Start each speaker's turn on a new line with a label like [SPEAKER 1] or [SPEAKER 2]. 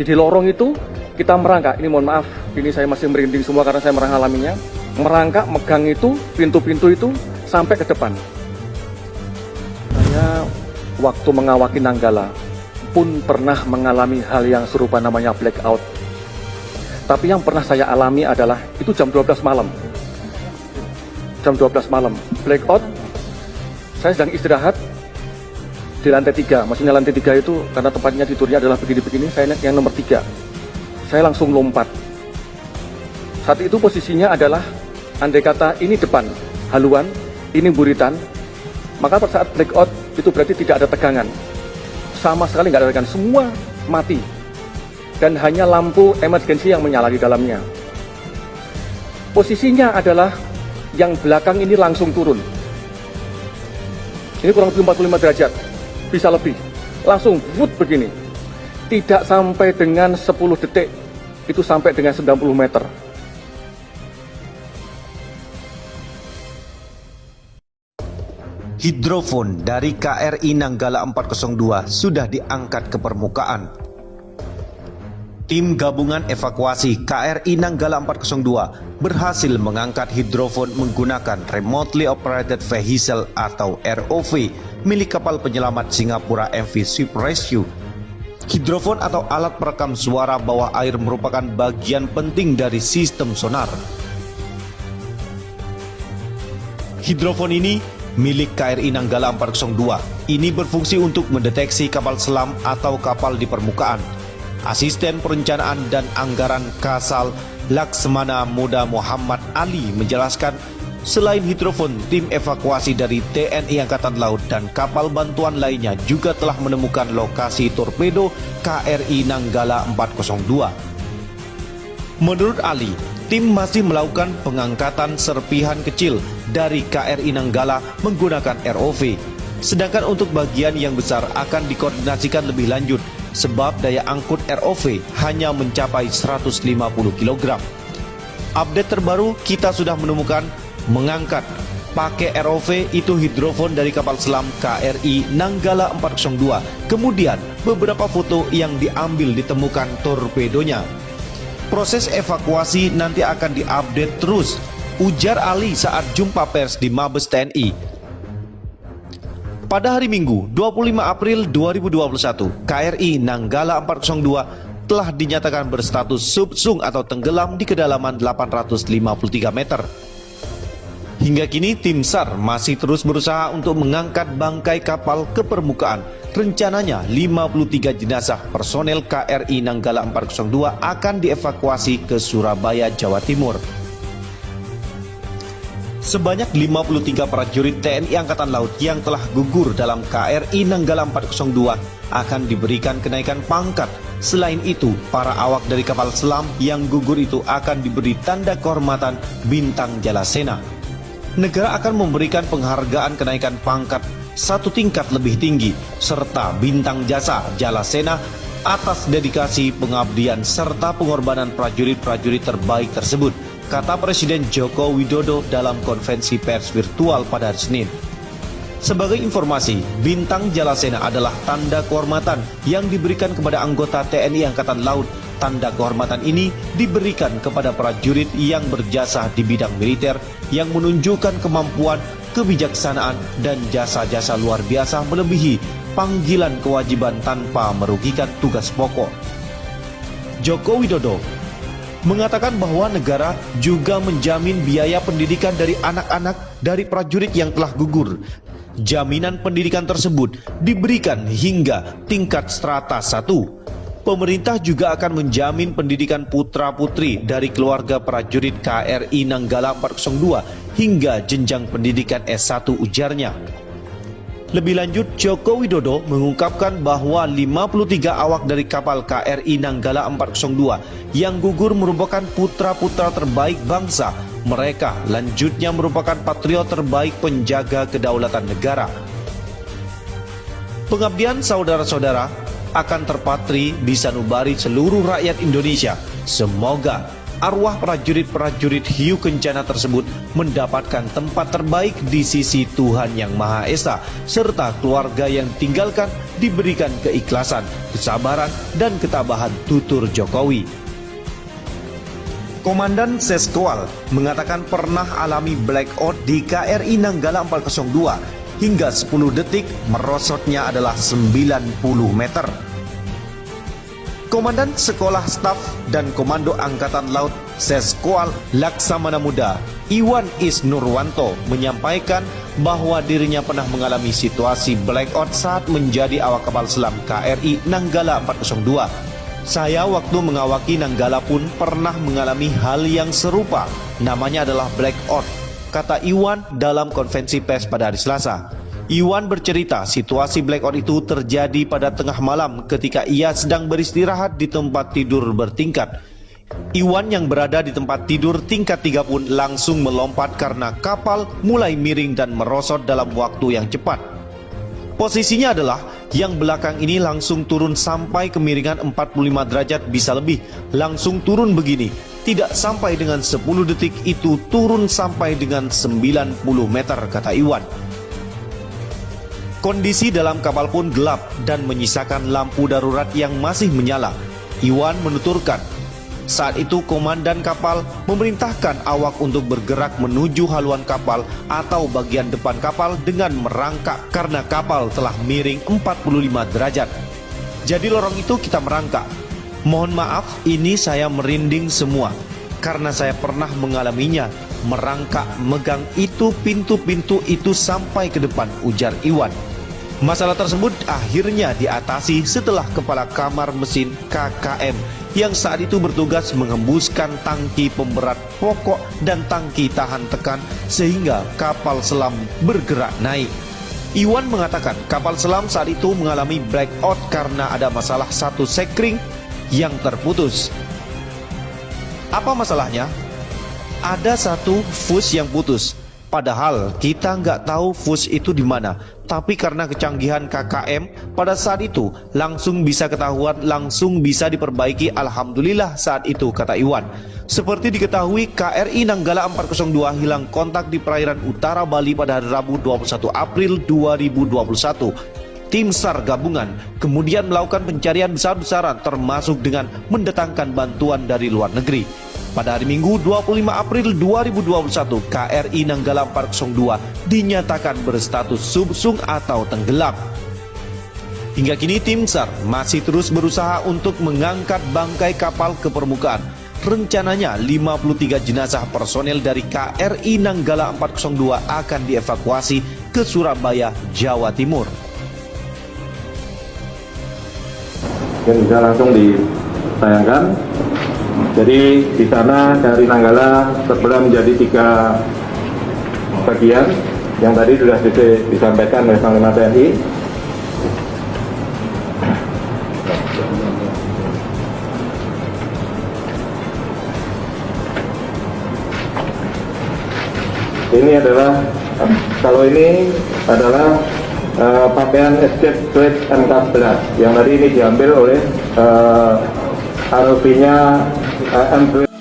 [SPEAKER 1] Jadi lorong itu kita merangkak, ini mohon maaf, ini saya masih merinding semua karena saya mengalaminya. Merangkak, megang itu, pintu-pintu itu sampai ke depan. Saya waktu mengawaki Nanggala pun pernah mengalami hal yang serupa, namanya blackout. Tapi yang pernah saya alami adalah itu jam 12 malam. Jam 12 malam, blackout. Saya sedang istirahat di lantai 3, maksudnya lantai 3 itu karena tempatnya tidurnya adalah begini-begini, saya naik yang nomor 3. Saya langsung lompat. Saat itu posisinya adalah, andai kata ini depan, haluan, ini buritan, maka pada saat blackout itu berarti tidak ada tegangan. Sama sekali nggak ada tegangan, semua mati. Dan hanya lampu emergency yang menyala di dalamnya. Posisinya adalah yang belakang ini langsung turun. Ini kurang lebih 45 derajat, bisa lebih. Langsung wood begini. Tidak sampai dengan 10 detik, itu sampai dengan 90 meter.
[SPEAKER 2] Hidrofon dari KRI Nanggala 402 sudah diangkat ke permukaan. Tim gabungan evakuasi KRI Nanggala 402 berhasil mengangkat hidrofon menggunakan Remotely Operated Vehicle atau ROV milik kapal penyelamat Singapura MV Ship Rescue. Hidrofon atau alat perekam suara bawah air merupakan bagian penting dari sistem sonar. Hidrofon ini milik KRI Nanggala 402. Ini berfungsi untuk mendeteksi kapal selam atau kapal di permukaan. Asisten Perencanaan dan Anggaran Kasal Laksmana Muda Muhammad Ali menjelaskan, selain hidrofon, tim evakuasi dari TNI Angkatan Laut dan kapal bantuan lainnya juga telah menemukan lokasi torpedo KRI Nanggala 402. Menurut Ali, tim masih melakukan pengangkatan serpihan kecil dari KRI Nanggala menggunakan ROV. Sedangkan untuk bagian yang besar akan dikoordinasikan lebih lanjut sebab daya angkut ROV hanya mencapai 150 kg. Update terbaru, kita sudah menemukan mengangkat pakai ROV itu hidrofon dari kapal selam KRI Nanggala 402. Kemudian beberapa foto yang diambil ditemukan torpedonya. Proses evakuasi nanti akan diupdate terus, ujar Ali saat jumpa pers di Mabes TNI. Pada hari Minggu, 25 April 2021, KRI Nanggala 402 telah dinyatakan berstatus subsung atau tenggelam di kedalaman 853 meter. Hingga kini tim SAR masih terus berusaha untuk mengangkat bangkai kapal ke permukaan. Rencananya 53 jenazah personel KRI Nanggala 402 akan dievakuasi ke Surabaya, Jawa Timur. Sebanyak 53 prajurit TNI Angkatan Laut yang telah gugur dalam KRI Nanggala 402 akan diberikan kenaikan pangkat. Selain itu, para awak dari kapal selam yang gugur itu akan diberi tanda kehormatan Bintang Jalasena. Negara akan memberikan penghargaan kenaikan pangkat satu tingkat lebih tinggi serta Bintang Jasa Jalasena atas dedikasi, pengabdian serta pengorbanan prajurit-prajurit terbaik tersebut, kata Presiden Joko Widodo dalam konferensi pers virtual pada hari Senin. Sebagai informasi, Bintang Jalasena adalah tanda kehormatan yang diberikan kepada anggota TNI Angkatan Laut. Tanda kehormatan ini diberikan kepada prajurit yang berjasa di bidang militer yang menunjukkan kemampuan, kebijaksanaan, dan jasa-jasa luar biasa melebihi panggilan kewajiban tanpa merugikan tugas pokok. Joko Widodo mengatakan bahwa negara juga menjamin biaya pendidikan dari anak-anak dari prajurit yang telah gugur. Jaminan pendidikan tersebut diberikan hingga tingkat strata 1. Pemerintah juga akan menjamin pendidikan putra-putri dari keluarga prajurit KRI Nanggala 402 hingga jenjang pendidikan S1, ujarnya. Lebih lanjut, Joko Widodo mengungkapkan bahwa 53 awak dari kapal KRI Nanggala 402 yang gugur merupakan putra-putra terbaik bangsa. Mereka lanjutnya merupakan patriot terbaik penjaga kedaulatan negara. Pengabdian saudara-saudara akan terpatri di sanubari seluruh rakyat Indonesia. Semoga arwah prajurit-prajurit hiu kencana tersebut mendapatkan tempat terbaik di sisi Tuhan Yang Maha Esa, serta keluarga yang ditinggalkan diberikan keikhlasan, kesabaran, dan ketabahan tutur Jokowi. Komandan Seskoal mengatakan pernah alami blackout di KRI Nanggala 402 hingga 10 detik merosotnya adalah 90 meter. Komandan Sekolah Staf dan Komando Angkatan Laut Seskoal Laksamana Muda Iwan Isnurwanto menyampaikan bahwa dirinya pernah mengalami situasi blackout saat menjadi awak kapal selam KRI Nanggala 402. Saya waktu mengawaki Nanggala pun pernah mengalami hal yang serupa, namanya adalah blackout, kata Iwan dalam konferensi pers pada hari Selasa. Iwan bercerita situasi blackout itu terjadi pada tengah malam ketika ia sedang beristirahat di tempat tidur bertingkat. Iwan yang berada di tempat tidur tingkat 3 pun langsung melompat karena kapal mulai miring dan merosot dalam waktu yang cepat. Posisinya adalah yang belakang ini langsung turun sampai kemiringan 45 derajat bisa lebih, langsung turun begini. Tidak sampai dengan 10 detik itu turun sampai dengan 90 meter, kata Iwan. Kondisi dalam kapal pun gelap dan menyisakan lampu darurat yang masih menyala. Iwan menuturkan, saat itu komandan kapal memerintahkan awak untuk bergerak menuju haluan kapal atau bagian depan kapal dengan merangkak karena kapal telah miring 45 derajat. Jadi lorong itu kita merangkak. Mohon maaf, ini saya merinding semua karena saya pernah mengalaminya. Merangkak megang itu pintu-pintu itu sampai ke depan, ujar Iwan. Masalah tersebut akhirnya diatasi setelah kepala kamar mesin KKM yang saat itu bertugas menghembuskan tangki pemberat pokok dan tangki tahan tekan sehingga kapal selam bergerak naik. Iwan mengatakan kapal selam saat itu mengalami blackout karena ada masalah satu sekring yang terputus. Apa masalahnya? Ada satu fuse yang putus. Padahal kita nggak tahu fuse itu di mana, tapi karena kecanggihan KKM pada saat itu langsung bisa ketahuan, langsung bisa diperbaiki. Alhamdulillah saat itu, kata Iwan. Seperti diketahui, KRI Nanggala 402 hilang kontak di perairan utara Bali pada hari Rabu 21 April 2021. Tim SAR gabungan kemudian melakukan pencarian besar-besaran termasuk dengan mendatangkan bantuan dari luar negeri. Pada hari Minggu 25 April 2021, KRI Nanggala 402 dinyatakan berstatus subsung atau tenggelam. Hingga kini tim SAR masih terus berusaha untuk mengangkat bangkai kapal ke permukaan. Rencananya 53 jenazah personel dari KRI Nanggala 402 akan dievakuasi ke Surabaya, Jawa Timur.
[SPEAKER 3] Yang bisa langsung ditayangkan. Jadi di sana dari Nanggala terbelah menjadi 3 bagian yang tadi sudah disampaikan oleh Panglima TNI. Ini adalah, kalau ini adalah pakaian escape suite M14 yang tadi ini diambil oleh ROV-nya M12.